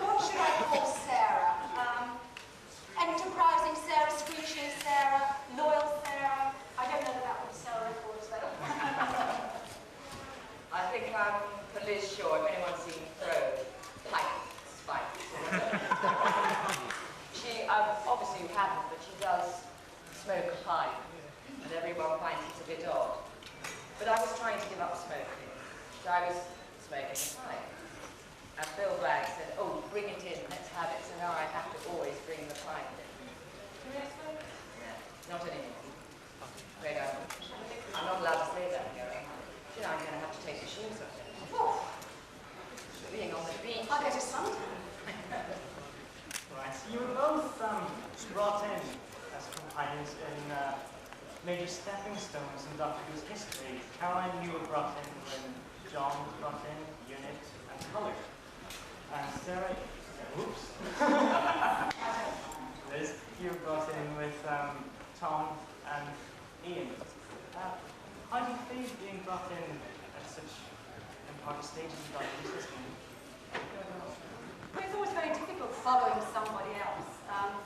What should I call Sarah? Enterprising Sarah, screeching Sarah, loyal Sarah. I don't know that that would sell records though. I think I'm for Liz Shaw, if anyone's seen Throw, pipe spikes. She, obviously you haven't, but she does smoke a pipe, and everyone finds it a bit odd. But I was trying to give up smoking, so I was smoking a pipe. And Bill Bragg said, oh, bring it in, let's have it. So now I have to always bring the pipe in. Do you really smoke? Yeah, not anymore. Afraid I'm not allowed to say that here. You know, I'm going to have to take the shoes off it. Oh. Being on the beach. I'll go to suntan. Right, so you were both brought in as companions in major stepping stones in Doctor Who's history. Caroline, you were brought in when John was brought in, Unit, and Colour. And Sarah, whoops. Liz, you were brought in with Tom and Ian. How do you feel being brought in at such important stages in Doctor Who's history? Well, it's always very difficult following somebody else,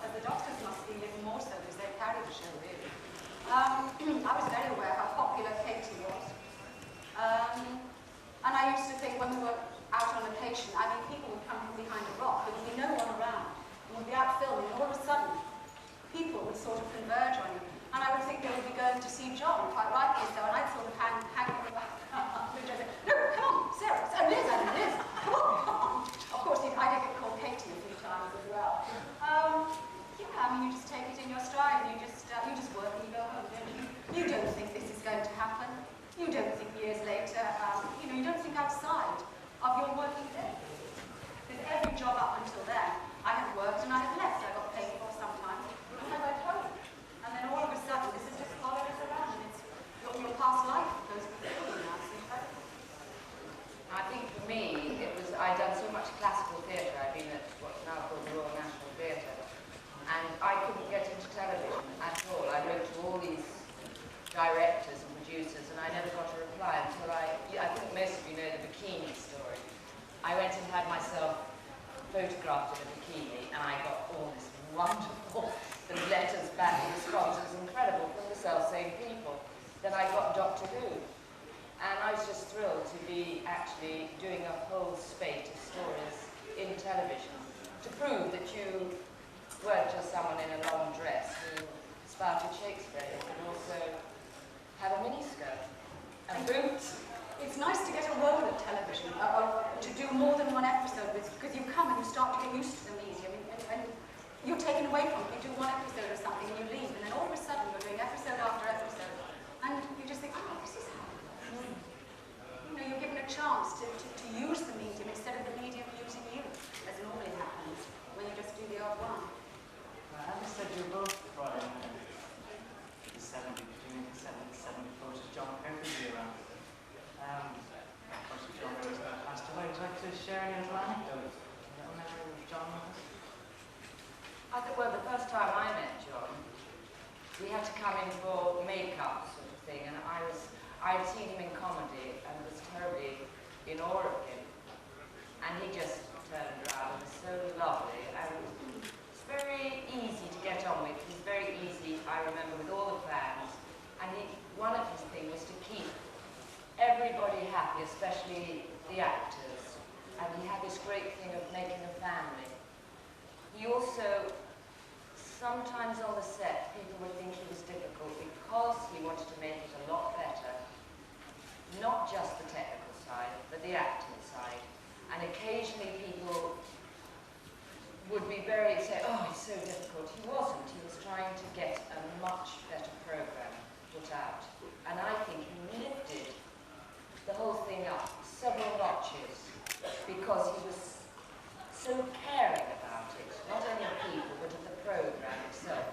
as the Doctors must be even more so because they carry the show, really. I was very aware how popular Katie was. And I used to think when we were out on location, I mean, people would come from behind a rock, there would be no one around, and we'd be out filming, and all of a sudden, people would sort of converge on you. And I would think they would be going to see John, quite rightly so, and I'd sort of hang on the back. No, come on, Sarah, and Liz, come on. Of course, I did get called Katie a few times as well. Yeah, I mean, you just take it in your stride, and you just work and you go home, don't you? You don't think this is going to happen. You don't think years later, you don't think outside of your working day. Because every job up until then, I had worked and I had left. I got paid for sometimes, and I went home. And then all of a sudden, this is just following us around, and it's your past life that goes before you now. It's incredible. I think for me, I'd done so much classical theatre. I'd been at what's now called the Royal National Theatre, and I couldn't get into television at all. I wrote to all these directors and producers, and I never got a reply until I think most of you know the bikini story. I went and had myself photographed in a bikini, and I got all this wonderful letters back and responses, incredible, from the self-same people. Then I got Doctor Who, and I was just thrilled to be actually doing a whole spate of stories in television to prove that you weren't just someone in a long dress who spouted Shakespeare. You could also have a miniskirt and boots. It's nice to get a role at television, to do more than one episode, because you come and you start to get used to the medium, and you're taken away from it. You do one episode or something and you leave, and then all of a sudden you're doing episode after episode, and you just think, oh, this is how. You're given a chance to use the medium instead of the medium using you, as normally happens when you just do the odd one. As I said, you're both brought in the 70s, between the 70s and 74, which is John Pertwee's era. Of course, John Pertwee's now passed away. Would you like to share any little anecdote? A little memory of John with us? I thought, well, the first time I met John, we had to come in for makeup sort of thing, and I'd seen him in comedy and was terribly in awe of him. And he just turned around and was so lovely, and it's very easy to get on with. He's very easy, I remember, with all the plans. And one of his things was to keep everybody happy, especially the actors. And he had this great thing of making a family. He also, sometimes on the set, people would think he was difficult because he wanted to make it a lot better. Not just the technical side, but the acting side. And occasionally people would be say, oh, he's so difficult. He wasn't. He was trying to get a much better program put out. And I think he lifted the whole thing up several notches because he was so caring about it, not only of people, but of the program itself.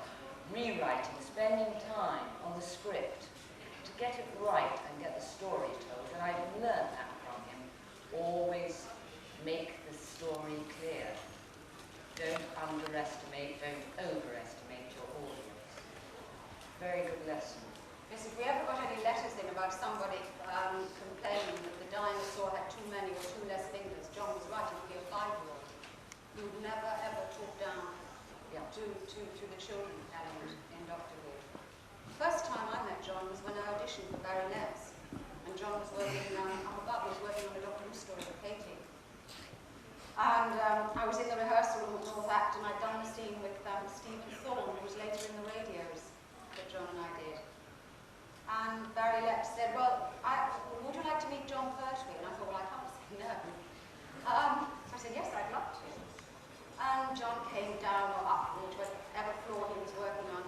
Rewriting, spending time on the script to get it right and get the story told. And I've learned that from him. Always make the story clear. Don't underestimate, don't overestimate your audience. Very good lesson. Yes, if we ever got any letters in about somebody He would never ever talk down Yeah. to the children element in Doctor Who. First time I met John was when I auditioned for Barry Letts, and John was working up above, was working on a Doctor Who story with Katie. And I was in the rehearsal room at North Act, and I'd done the scene with Stephen Thorne, who was later in the radios that John and I did. And Barry Letts said, well, would you like to meet John Pertwee? And I thought, well, I can't say no. So I said, yes, I'd love to. And John came down or up, whichever floor he was working on.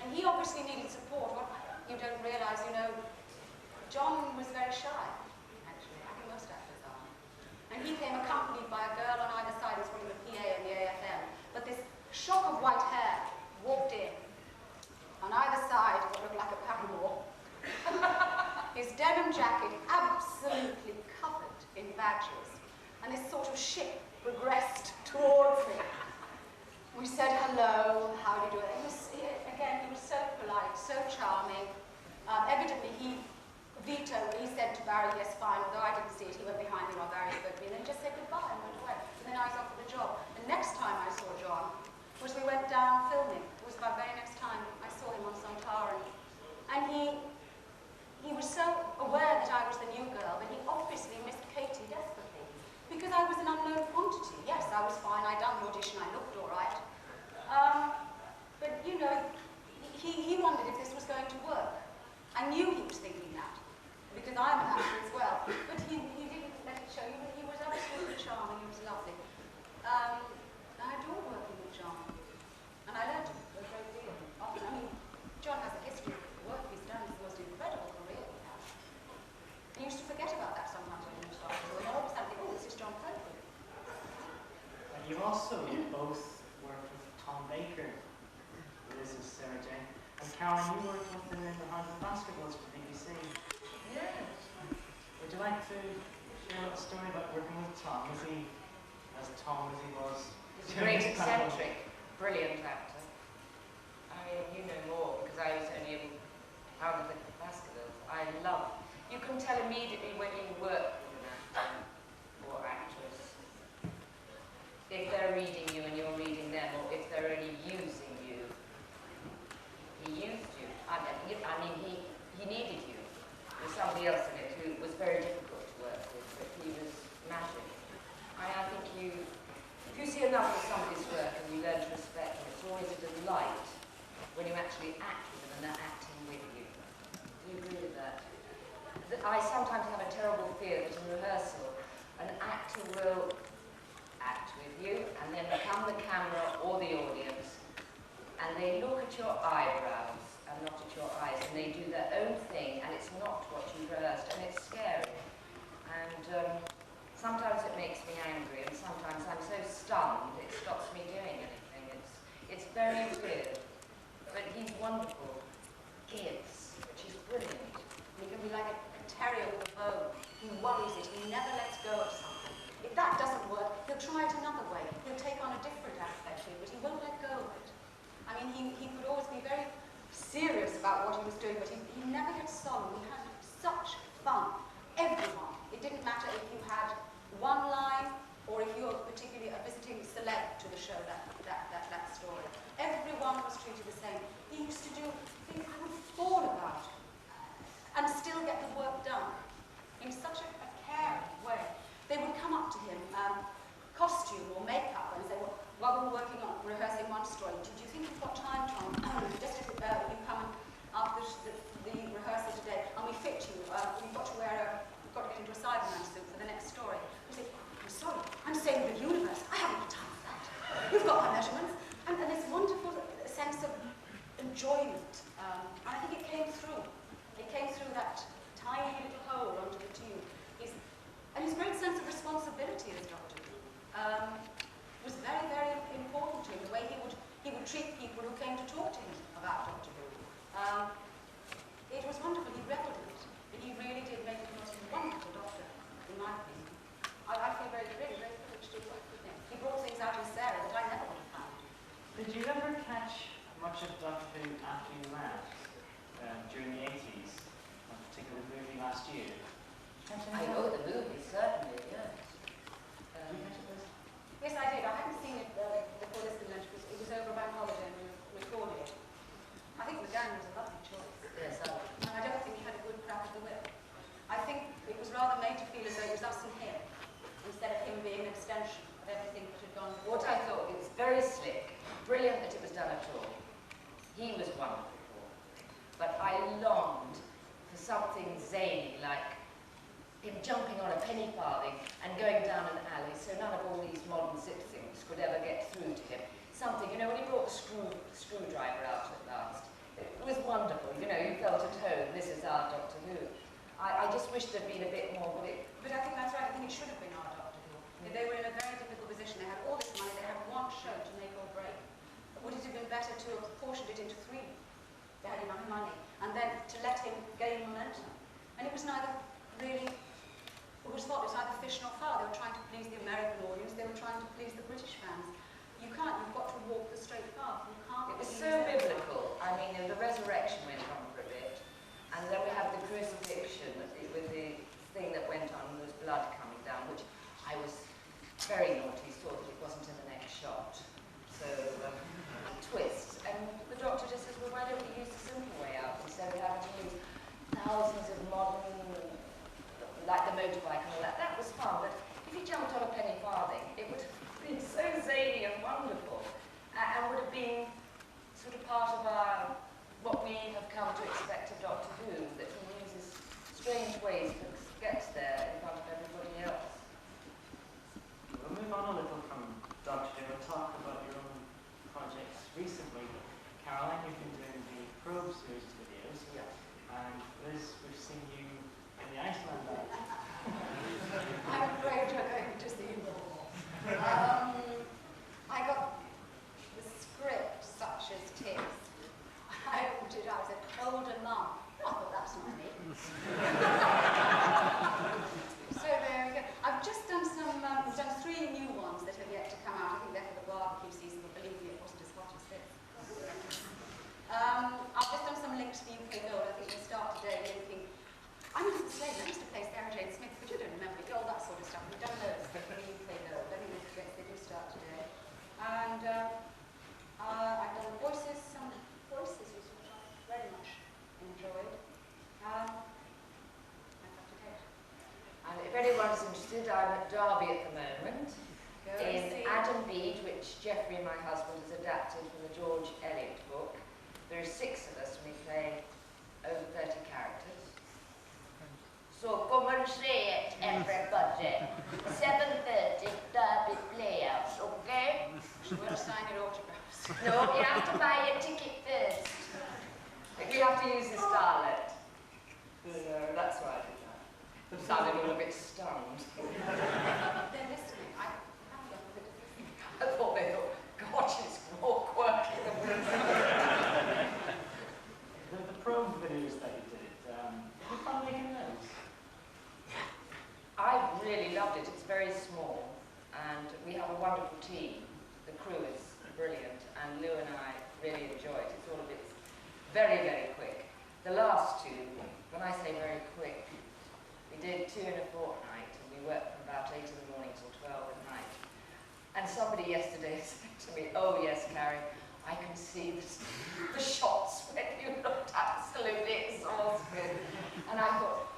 And he obviously needed support. What you don't realise, you know, John was very shy, actually. I think most actors are. And he came accompanied by a girl on either side, who was probably the PA and the AFM. But this shock of white hair walked in. On either side, what looked like a paramour. His denim jacket absolutely covered in badges. And this sort of ship progressed towards me. We said hello, how do you do it? He was so polite, so charming. Evidently, he said to Barry, yes, fine, although I didn't see it, he went behind me while Barry spoke to me, and then just said goodbye and went away. And then I was offered the job. The next time I saw John was we went down filming. It was my very next time I saw him on Sontaran. And he was so aware that I was the new girl, but he obviously missed Katie desperately. Because I was an unknown quantity. Yes, I was fine, I'd done the audition, I looked all right. But, you know, he wondered if this was going to work. I knew he was thinking that, because I'm an actor as well. But he didn't let it show. He was absolutely charming, he was lovely. I adore working with John. And I learned a great deal. Often, I mean, John has a history of the work he's done. It's the most incredible career he has. I used to forget about that sometimes when you started. And all of a sudden, oh, this is John Pertwee. And you both worked with Tom Baker, Liz and Sarah Jane. And Karen, you worked with them in the House of Basketballs for BBC. Yes. Would you like to share a story about working with Tom? Was he as Tom as he was? He's a great eccentric, brilliant actor. I mean, you know more, because I was only in House of Basketballs. You can tell immediately when you work with an actor or actress, if they're reading you and you're reading them, or if they're only using you. He used you. I mean, he needed you. There was somebody else in it who was very difficult to work with, but he was magic. I think if you see enough of somebody's work and you learn to respect them, it's always a delight when you actually act with them and they're acting with you. Do you agree with that? I sometimes have a terrible fear that in rehearsal, an actor will act with you and then become the camera or the audience, and they look at your eyebrows and not at your eyes, and they do their own thing, and it's not what you rehearsed, and it's scary. And sometimes it makes me angry, and sometimes I'm so stunned it stops me doing anything. It's very weird, but he's wonderful. Gives, which is brilliant. He can be like a terrier with a bone. He worries it. He never lets go of something. If that doesn't work, he'll try it another way. He'll take on a different aspect of it, but he won't let go of it. I mean, he could always be very serious about what he was doing, but he never gets solemn. He had such fun. Everyone. It didn't matter if you had one line or if you were particularly a visiting celeb to the show that story. Everyone was treated the same. He used to do things I would fawn about and still get the work done in such a caring way. They would come up to him, costume or makeup, and say, well, while we were working on rehearsing one story, did you think you've got time, Tom? Just as you come after the rehearsal today, and we fit you. We've got to get into a Cyberman suit for the next story. We say, I'm sorry, I'm saving the universe. I haven't got time for that. You've got my measurements. And this wonderful sense of enjoyment. And I think it came through. It came through that tiny little hole under the tube. And his great sense of responsibility as Doctor Who was very, very important to him. The way he would treat people who came to talk to him about Doctor Who. It was wonderful. He revelled in it. And he really did make it the most wonderful Doctor, in my opinion. I feel very, really, very privileged to work with him. He brought things out in Sarah that I never would have found. Did you ever catch much of Doctor Who after you left during the 80s, a particular movie last year? I know the movie, certainly, yes. Yes, I did. I hadn't seen He was wonderful. But I longed for something zany, like him jumping on a penny farthing and going down an alley, so none of all these modern zip things could ever get through to him. Something, you know, when he brought the screwdriver out at last, it was wonderful, you know, you felt at home, this is our Doctor Who. I just wish there'd been a bit more, But I think that's right, I think it should have been our Doctor Who. They were in a very difficult position, they had all this money, they had one show to make or break. Would it have been better to have portioned it into 3? They had enough money. And then to let him gain momentum. And it was neither really, it was thought it was either fish nor fowl. They were trying to please the American audience, they were trying to please the British fans. You can't, you've got to walk the straight path. You can't. It was so biblical. I mean, the resurrection went on for a bit, and then we have the crucifixion with the thing that went on, and there was blood coming down, which I was very naughty, saw that it wasn't in the next shot. So, twists, and the Doctor just says, well, why don't we use the simple way out instead of having to use thousands of modern, like the motorbike and all that. That was fun, but if you jumped on a penny farthing, it would have been so zany and wonderful, and would have been sort of part of our, what we have come to expect of Doctor Who, that he uses strange ways to get there in front of everybody else. We'll move on a little from Doctor Who and talk about your own projects recently. Caroline, you've been doing the Probe series videos. Yeah. And Liz, we've seen you in the Iceland band. I'm afraid you're going to see more. I got the script, such as tis. I opened it, I was a older mum. Oh, but that's not me. So there we go. I've just done some, we've done 3 new ones that have yet to come out. I think they're for the barbecue season, but believe me, it wasn't as hot as this. I've just done some links to UK Gold. I think we'll start today linking. I'm a slave. I used to play Sarah Jane Smith, but you don't remember all that sort of stuff. We've done those for UK Gold. I think they do start today. And I've done voices, some voices which I very much enjoyed. I'm up to date. And if anyone's interested, I'm at Derby at the moment, Go and in see. Adam Bede, which Geoffrey, my husband, has adapted from the George Eliot book. There are 6 of us, and we play over 30 characters. So come and see it, everybody. 7:30, Derby Playhouse, okay? She won't sign your autographs. No, you have to buy your ticket first. You have to use the starlet. No, that's why I did that. Sounded all a bit stunned. They're listening. I haven't done a bit of listening. I thought they thought, God, she's more quirky than we. The Probe videos that you did, have you fun making those? I really loved it. It's very small, and we have a wonderful team. The crew is brilliant, and Lou and I really enjoy it. It's all a bit very, very quick. The last 2, when I say very quick, we did 2 in a fortnight, and we worked from about 8 in the morning till 12 at night. And somebody yesterday said to me, oh yes, Carrie, I can see the shots when you looked absolutely exhausted. And I thought,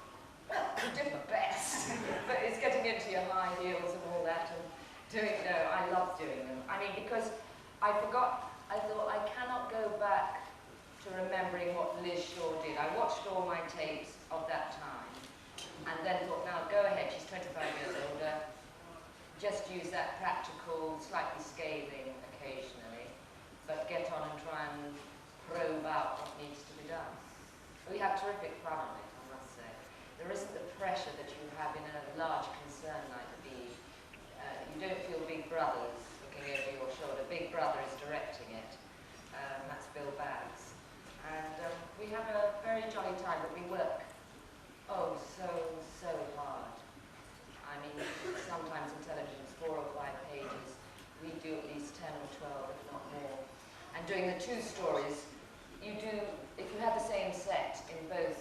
well, you did my best. But it's getting into your high heels and all that, and doing, no, I love doing them. I mean, because I thought I cannot go back to remembering what Liz Shaw did. I watched all my tapes of that time, and then thought, now go ahead, she's 25 years older, just use that practical, slightly scathing occasionally, but get on and try and probe out what needs to be done. We have terrific fun on it, I must say. There isn't the pressure that you have in a large concern like Bede. You don't feel Big Brother's looking over your shoulder. Big Brother is directing it. That's Bill Baggs. And we have a very jolly time, but we work, oh, so hard. I mean, sometimes in television it's 4 or 5 pages. We do at least 10 or 12, if not more. And doing the 2 stories, you do, if you had the same set in both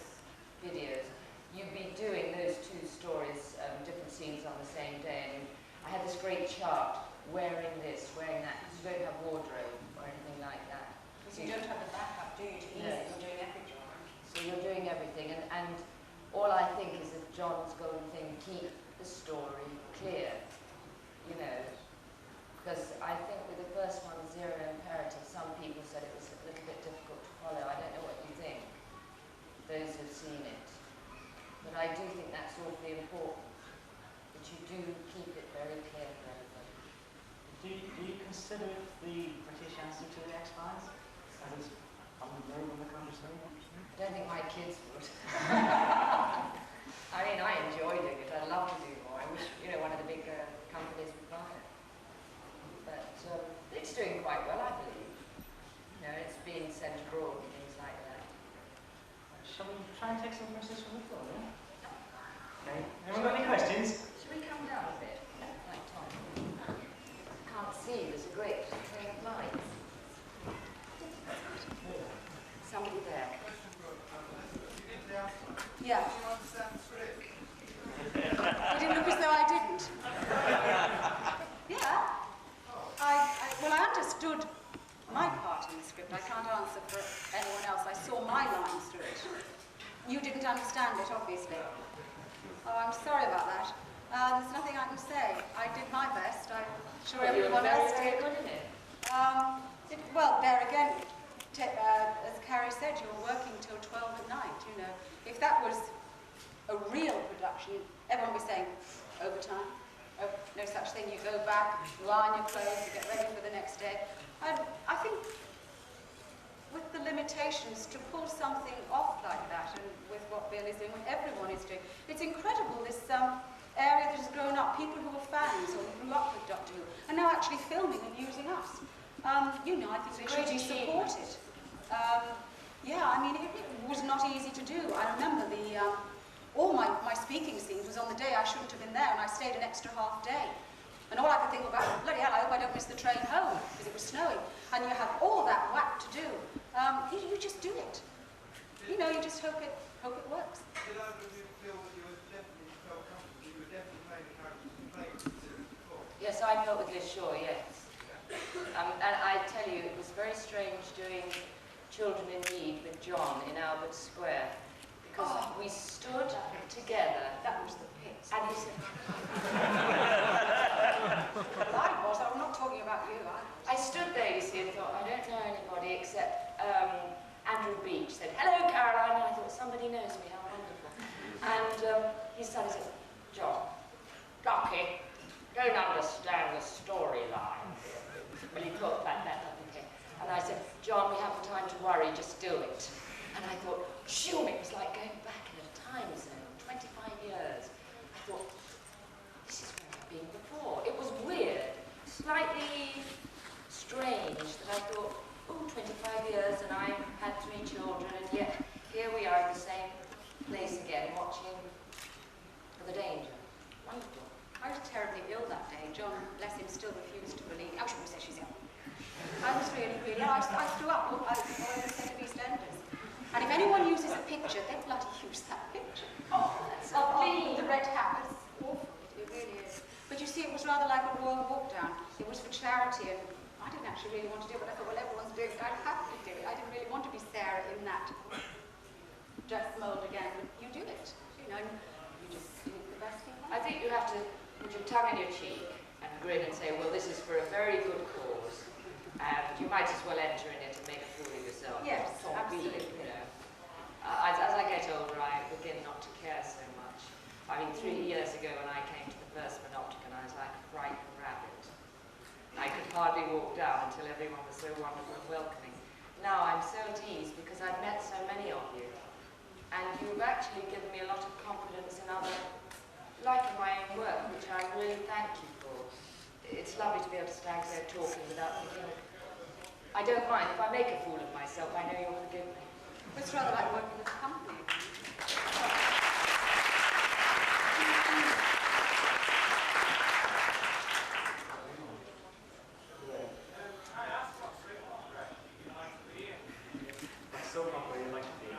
videos, you'd be doing those 2 stories, different scenes on the same day. And I had this great chart, wearing this, wearing that, because you don't have wardrobe or anything like that. Because you don't have the backup, do you, to ease it? You're doing every job. So you're doing everything, and all I think is that John's golden thing, keep the story clear, you know, because I think with the first one, Zero Imperative, some people said it was a little bit difficult follow. I don't know what you think, those who've seen it. But I do think that's awfully important, that you do keep it very clear for everybody. Do you consider it the British answer to the X-Files? As it's on the road on the conversation? I don't think my kids would. I mean, I enjoy doing it. I'd love to do more. I wish, one of the big companies would buy it. But it's doing quite well, I believe. It's being sent abroad and things like that. Shall we try and take some questions from the floor, yeah? Okay. Anyone got any questions? Should we come down a bit? Like Tom. Can't see. There's a great train of lights. Somebody there. Yeah. Do you understand the script? You didn't look as though I didn't. Yeah. Well, I understood my part in the script. I can't answer for anyone else. I saw my lines through it. You didn't understand it, obviously. Oh, I'm sorry about that. There's nothing I can say. I did my best. I'm sure everyone else did. Good in it. Well, there again, as Carrie said, you were working till 12 at night, If that was a real production, everyone would be saying, overtime. Oh, no such thing. You go back, you iron your clothes, you get ready for the next day. I think with the limitations to pull something off like that, and with what Bill is doing, what everyone is doing, it's incredible, this area that has grown up, people who were fans or who grew up with Doctor Who, are now actually filming and using us. I think they should be supported. Yeah, I mean, it was not easy to do. I remember all my speaking scenes was on the day I shouldn't have been there, and I stayed an extra half day. And all I could think about, bloody hell, I hope I don't miss the train home, because it was snowing. And you have all that whack to do. You just do it. You just hope it works. Did either of you feel that you definitely felt comfortable? You were definitely playing the characters you played in the series before? Yes, I felt with Liz Shaw, yes. And I tell you, it was very strange doing Children in Need with John in Albert Square, because we stood together. That was the pit. And he said, I'm not talking about you. I stood there, you see, and thought, I don't know anybody except Andrew Beach said, hello, Caroline, and I thought, somebody knows me, how wonderful. And he started saying, John, Ducky, don't understand the storyline. Well, he thought that okay. And I said, John, we haven't time to worry, just do it. And I thought, shoo, it was like going back in a time zone, 25 years. I thought, this is where I've been before. It was weird, slightly strange that I thought, 25 years and I've had 3 children, and yet here we are in the same place again, watching for the danger. Wonderful. I was terribly ill that day. John, bless him, still refused to believe. Oh, she said she's ill. I was really ill. I threw up all over the set of EastEnders. And if anyone uses a picture, they bloody use that picture. Oh, that's Of the red hat. It's awful. It really is. But you see, it was rather like a royal walk down. It was for charity, and I didn't actually really want to do it, but I thought, well, everyone's doing it, I'd have to do it. I didn't really want to be Sarah in that dress mould again, but you do it. And you just do the best thing. I think you have to put your tongue in your cheek and grin and say, well, this is for a very good cause, and you might as well enter in it and make a fool of yourself. Yes, Don't be, absolutely. As I get older, I begin not to care so much. I mean, 3 years ago when I came to the first Panopticon, I was like a frightened rabbit. I could hardly walk down until everyone was so wonderful and welcoming. Now I'm so at ease because I've met so many of you. And you've actually given me a lot of confidence in other, like in my own work, which I really thank you for. It's lovely to be able to stand there talking without thinking of, I don't mind. If I make a fool of myself, I know you'll forgive me. It's rather like working with a company. Soap opera you'd like to be in?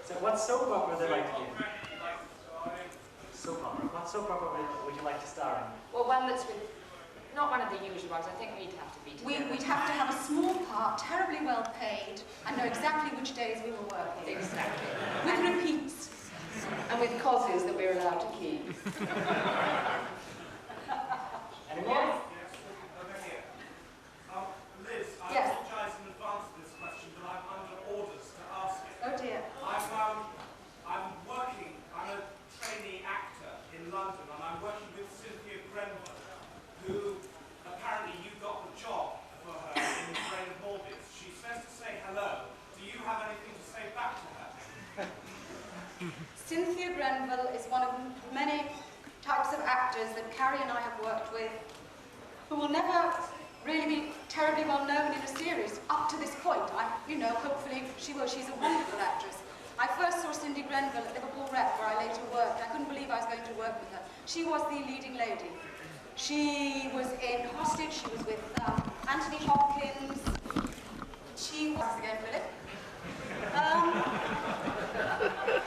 So what soap opera would you like to be in? Soap opera. What soap opera would you like to star in? Well, one that's with, not one of the usual ones. I think we'd have to be together. We'd have to have a small part, terribly well paid, and know exactly which days we were working. Exactly. With repeats. And with causes that we're allowed to keep. Anyone? Over here. Liz, I Yes. apologise in advance for this question, but I'm under London, and I'm working with Cynthia Grenville, who apparently you got the job for her in the Brain of Morbius. She says to say hello. Do you have anything to say back to her? Cynthia Grenville is one of many types of actors that Carrie and I have worked with who will never really be terribly well known in a series up to this point. Hopefully she will. She's a wonderful actress. I first saw Cindy Grenville at Liverpool Rep, where I later worked. I couldn't believe I was going to work with her. She was the leading lady. She was in Hostage. She was with Anthony Hopkins. She was again, Philip.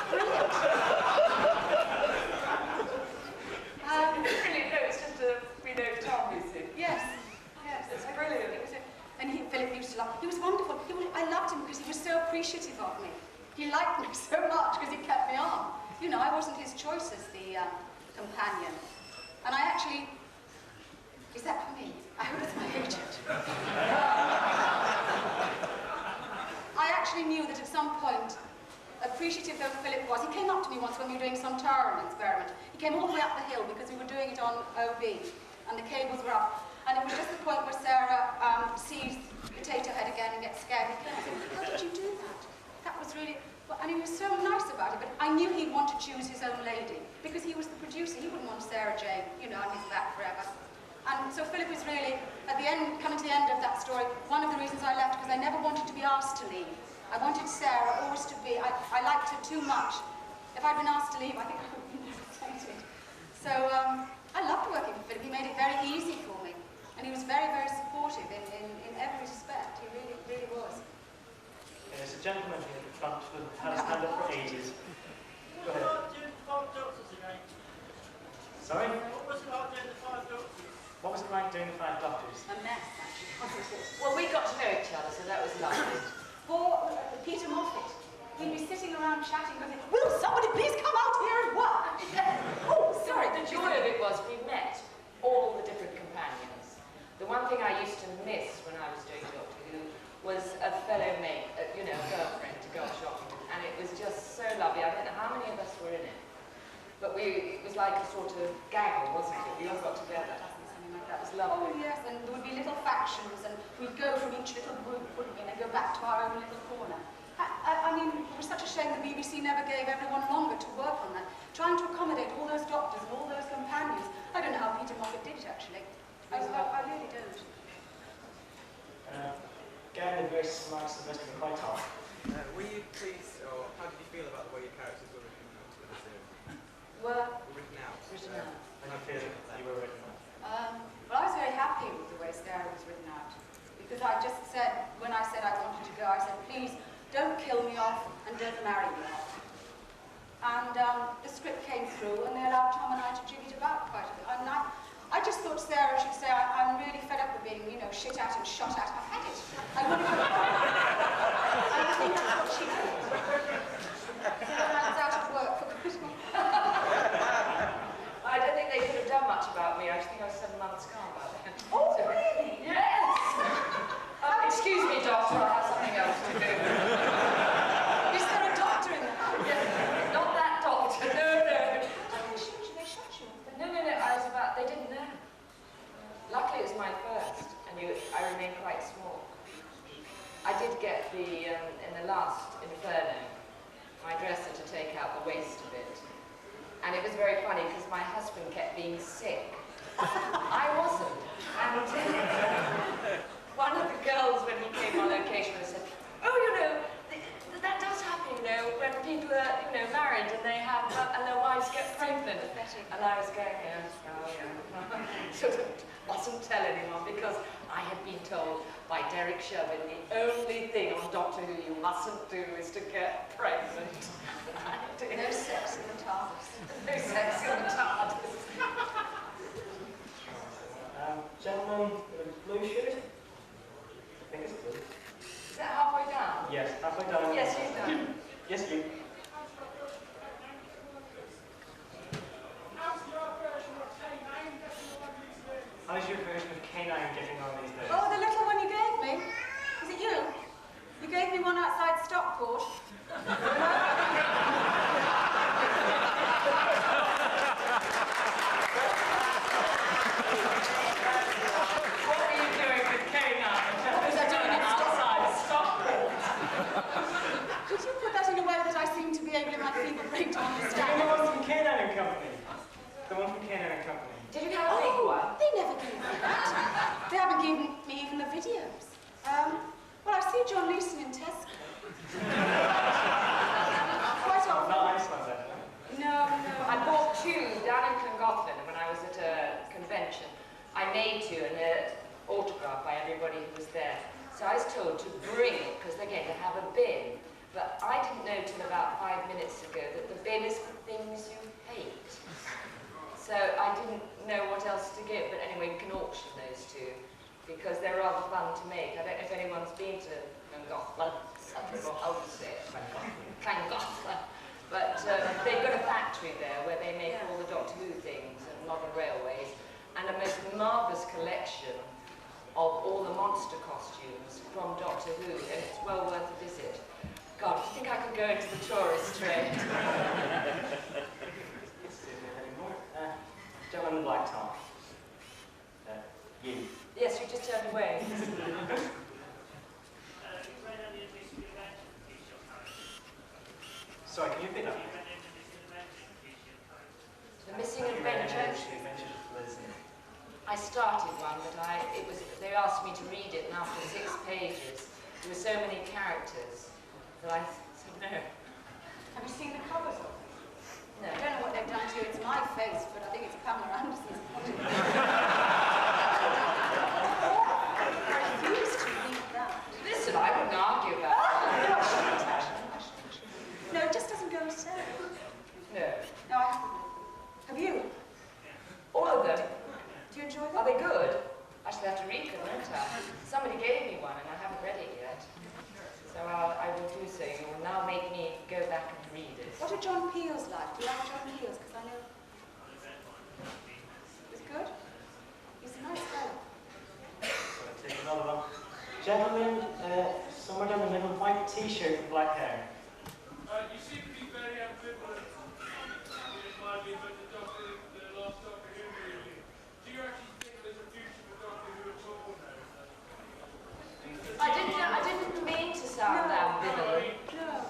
Brilliant. Brilliant. No, it's just we know Tom, you see. Yes, It's brilliant. And Philip used to love. He was wonderful. I loved him because he was so appreciative of me. He liked me so much because he kept me on. I wasn't his choice as the companion. And I actually, is that for me? I hope it's my agent. I actually knew that at some point, appreciative though Philip was, he came up to me once when we were doing some towering experiment. He came all the way up the hill because we were doing it on OB and the cables were up. And it was just the point where Sarah sees Potato Head again and gets scared. He came and said, how did you do that? That was really, and he was so nice about it, but I knew he'd want to choose his own lady because he was the producer. He wouldn't want Sarah Jane, on his back forever. And so Philip was really, at the end, coming to the end of that story, one of the reasons I left because I never wanted to be asked to leave. I wanted Sarah always to be, I liked her too much. If I'd been asked to leave, I think I would have been devastated. So I loved working with Philip. He made it very easy for me. And he was very, very supportive in every respect. He really, really was. There's a gentleman here at the front who has stand up for ages. Go ahead. Sorry? What was it like doing the 5 Doctors? What was it like doing the 5 Doctors? A mess, actually. Well, we got to know each other, so that was lovely. Poor Peter Moffat. He'd be sitting around chatting, going, will somebody please come out here and work? Oh, sorry. The joy of it was we met all the different companions. The one thing I used to miss when I was doing Doctor Who was a fellow mate, a girlfriend to go shopping with. And it was just so lovely. I don't know how many of us were in it. But it was like a sort of gaggle, wasn't it? We all got together. Something like That that. was lovely. Oh, yes, and there would be little factions, and we'd go from each little group, wouldn't we, and then go back to our own little corner. I mean, it was such a shame the BBC never gave everyone longer to work on that. Trying to accommodate all those doctors and all those companions. I don't know how Peter Moffat did it, actually. I really don't. Gavin and Grace Marks the rest of the quite tall. Were you pleased, or how did you feel about the way your characters were written out for the series? Were Written out. written out. And you feel that you were written out? Well, I was very happy with the way Sarah was written out. Because I just said, when I said I wanted to go, I said, please, don't kill me off and don't marry me off. And the script came through and they allowed Tom and I to jig it about quite a bit. And I just thought Sarah should say, I'm really fed up with being, shit at and shot at. I've had it. I want to go home. And I think that's what she did. Sarah was out of work for good. I don't think they could have done much about me. I just think I was 7 months gone by then. Oh, really? Yes! Excuse me, doctor, I have something else to do. Is there a doctor in the house? Yes. Not that doctor, no. They shot you. No, they didn't know. Luckily it was my first, and I remained quite small. I did get in the last Inferno, my dresser to take out the waist of it. And it was very funny because my husband kept being sick. I wasn't. And one of the girls, when he came on location, said, oh, that does happen, when people are, married and they have, and their wives get pregnant. And I was going, sort of mustn't tell anyone because I had been told by Derek Shervin the only thing on Doctor Who you mustn't do is to get pregnant. No sex in the TARDIS. No sex in the TARDIS. Gentleman with a blue shirt? I think it's blue. Is that halfway down? Yes, halfway down. Yes, he's done. Yes, you. How's your version of K9 getting on these days? Oh, the little one you gave me. Is it you? You gave me one outside Stockport. from Cannon and Company. Did you have a big one? They never gave me that. They haven't given me even the videos. Well, I see John Leeson in Tesco. Quite often. Not Iceland, then. No. I bought two down in Llangollen when I was at a convention. I made two and they're autographed by everybody who was there. So I was told to bring it because they're going to have a bin. But I didn't know till about 5 minutes ago that the bin is for things you hate. So I didn't know what else to give. But anyway, we can auction those two because they're rather fun to make. I don't know if anyone's been to Llangollen, Llangollen. But they've got a factory there where they make all the Doctor Who things and modern railways, and a most marvellous collection of all the monster costumes from Doctor Who, and it's well worth a visit. God, do you think I could go into the tourist trade? Gentleman in black top. You. Yes, you just turned away. Sorry, can you repeat that? The Missing Adventures. I started one, but they asked me to read it, and after 6 pages, there were so many characters that I said no. Have you seen the covers of it? No. I don't know what they've done to it. It's my face, but I think it's Pamela Anderson's body. I refuse to read that. Listen, I wouldn't argue about that. No, it just doesn't go to sale. No. No, I haven't. Have you? All of them. Do you enjoy Are them? they good? I shall have to read them, won't I? Somebody gave me one and I haven't read it yet. So I will do so. You will now make me go back and read it. What are John Peel's like? Do you like John Peel's? Because I know... He's good? He's a nice fellow. Take another one. Gentleman, somewhere down the middle, white t-shirt and black hair. You seem to be very ambivalent in my view, but the last Doctor Who movie. Do you actually think there's a future for Doctor Who at all now? I didn't mean to sound ambivalent. No.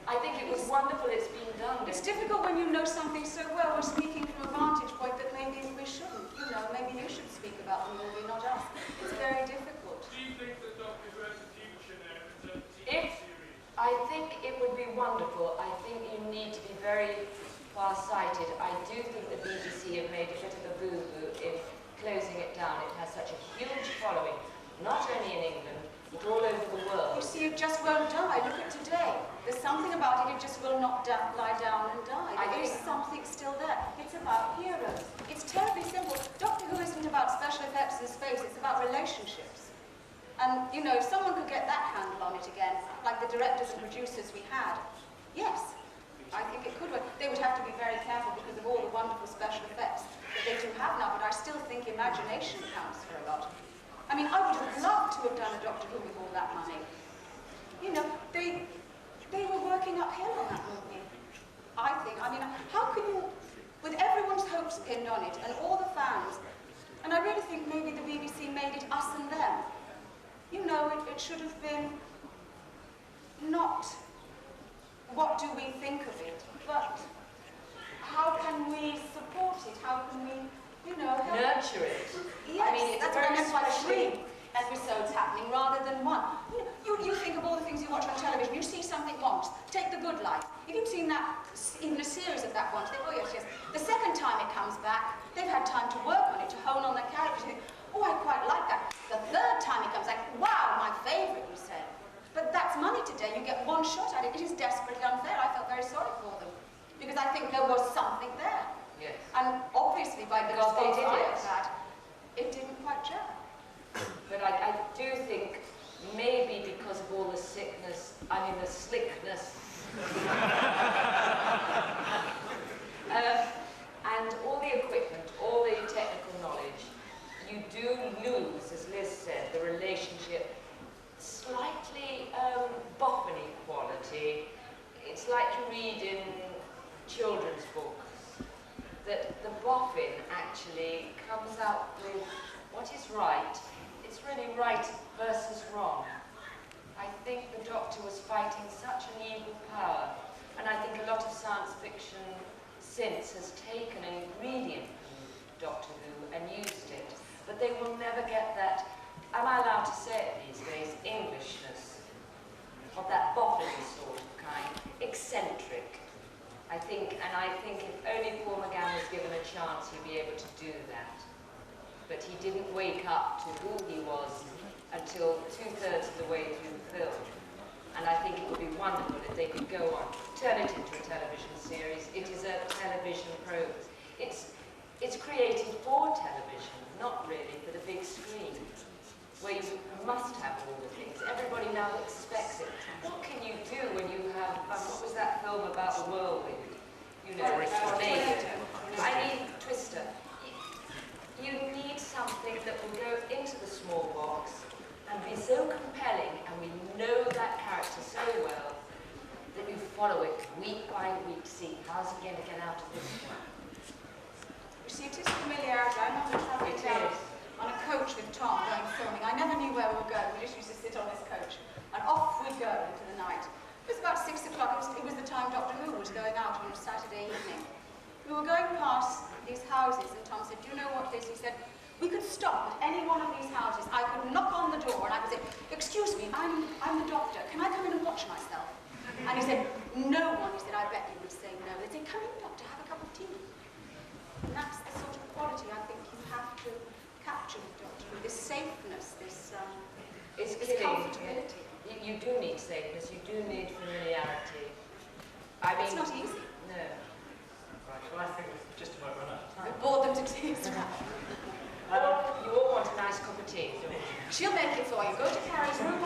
I think it was wonderful it's been done. It's difficult when you know something so well. We're speaking from a vantage point that maybe we shouldn't. You know, maybe you should speak about the movie, not us. It's very difficult. Do you think that Doctor Who has a future now in terms of TV If series? I think it would be wonderful. I think you need to be very far-sighted. I do think the BBC have made a bit of a boo-boo in closing it down. It has such a huge following, not only in England, but all over the world. You see, it just won't die. Look at today. There's something about it, it just will not lie down and die. There is something still there. It's about heroes. It's terribly simple. Doctor Who isn't about special effects in space, it's about relationships. And, you know, if someone could get that handle on it again, like the directors and producers we had, yes, I think it could work. They would have to be very careful because of all the wonderful special effects that they do have now, but I still think imagination counts for a lot. I mean, I would have loved to have done a Doctor Who with all that money. You know, they were working uphill on that movie. I think, I mean, how can you, with everyone's hopes pinned on it, and all the fans, and I really think maybe the BBC made it us and them. You know, it should have been not what do we think of it, but how can we support it? How can we, you know, help Nurture it. Yes, I mean, it's that's very why there's like specially- 3 episodes happening rather than 1. You think of all the things you watch on television, you see something once, take The Good Life. If you've seen that, even a series of that once, they think, oh yes, yes. The second time it comes back, they've had time to work on it, to hone on their characters. Oh, I quite like that. The third time it comes back, wow, my favourite, you say. But that's money today, you get 1 shot at it. It is desperately unfair. I felt very sorry for them, because I think there was something there. Yes. And obviously, by the Because they did it. that, it didn't quite gel. But I do think maybe because of all the sickness, I mean the slickness, and all the equipment, all the technical knowledge, you do lose, as Liz said, the relationship, slightly boffin-y quality. It's like you read in children's books, that the boffin actually comes out with what is right. It's really right versus wrong. I think the Doctor was fighting such an evil power, and I think a lot of science fiction since has taken an ingredient from Doctor Who and used it, but they will never get that, am I allowed to say it these days, Englishness, of that boffin sort of kind, eccentric. I think if only Paul McGann was given a chance, he'd be able to do that. But he didn't wake up to who he was until 2/3 of the way through the film. And I think it would be wonderful if they could go on, turn it into a television series. It is a television program. It's created for television, not really for the big screen, where you must have all the things. Everybody now expects it. What can you do when you have, what was that film about the whirlwind? You know, tornado. I need Twister. You need something that will go into the small box and be so compelling, and we know that character so well, that you follow it week by week, see how's he going to get out of this one. You see, it is familiarity. I remember travelling down on a coach with Tom going filming. I never knew where we were going. We just used to sit on this coach, and off we go into the night. It was about 6 o'clock. It was the time Doctor Who was going out on a Saturday evening. We were going past these houses, and Tom said, "Do you know what this?" He said, "We could stop at any one of these houses. I could knock on the door, and I could say, 'Excuse me, I'm the doctor. Can I come in and watch myself?' And he said, 'No one,' he said, 'I bet you would say no.' They'd say, 'Come in, doctor, have a cup of tea.' And that's the sort of quality I think you have to capture with Doctor Who. This safeness, this comfortability. You do need safeness, you do need familiarity. I mean, It's not easy. No. Right, well, I think we've just about run out of We time. bored them to tears. You all want a nice cup of tea, don't you? She'll make it for you. Go to Carrie's room.